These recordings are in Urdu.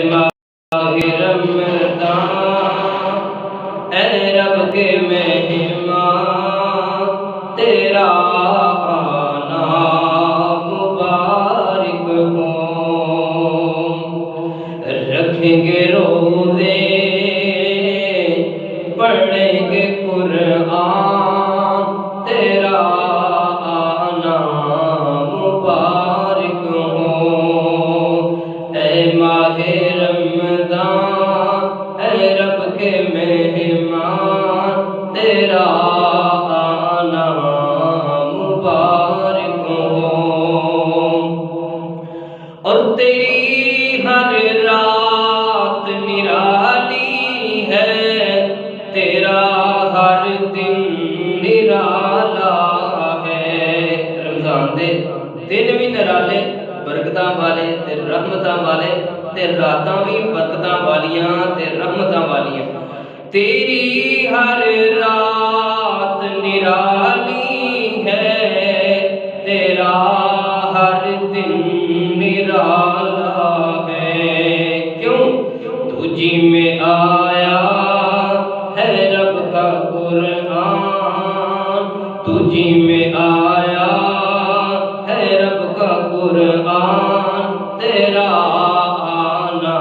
ماہ رمضان اے رب کے مہمان تیرا آنا مبارک ہو۔ رکھیں گے روزے پڑھیں گے قرآن تیرا آنا مبارک ہو۔ اے ماہ رمضان اے رب کے مہمان تیرا آنا مبارک ہو۔ اور تیری ہر رات نرالی ہے، تیرا ہر دن نرالا ہے۔ رمضان دے دن بھی نرالے برکتاں والے تے رحمتاں والے تے راتاں بھی برکتاں والیاں تے رحمتاں والیاں۔ تیری ہر رات نرالی ہے، تیرا ہر دن نرالا ہے۔ کیوں؟ تجھی میں آیا ہے رب کا قرآن، تجھی میں آیا ہے رب کا قرآن تیرا آنا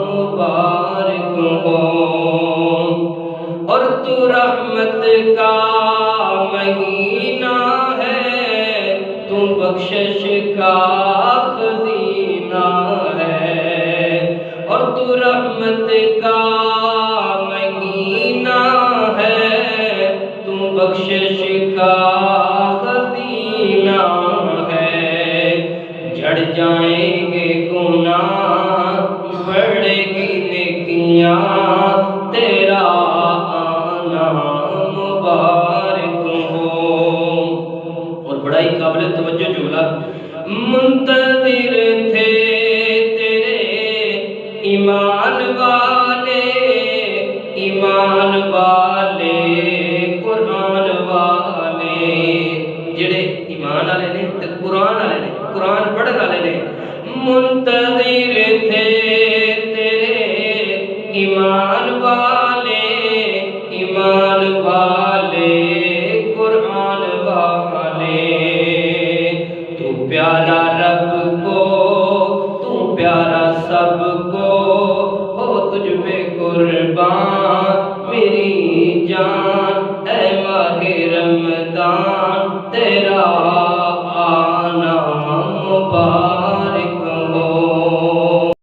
مبارک ہو۔ اور تو رحمت کا مہینہ ہے، تو بخشش کا خزینہ ہے۔ اور تو رحمت کا مہینہ ہے، تو بخشش کا خزینہ ہے۔ جھڑ جائیں گے گناہ بڑھے گی نیکیاں تیرا آنا مبارک ہو۔ اور بڑا ہی قابل توجہ جملہ، منتظر تھے تیرے ایمان والے، ایمان والے قرآن والے۔ جڑے ایمان والے نے تے قرآن والے نے، قرآن پڑھن والے نے، منتظر تھے تیرے ایمان والے، ایمان والے قرآن والے۔ تو پیارا رب کو، تو پیارا سب کو، ہو تجھ پہ قربان میری جان۔ اے ماہ رمضان تیرا آنا مبارک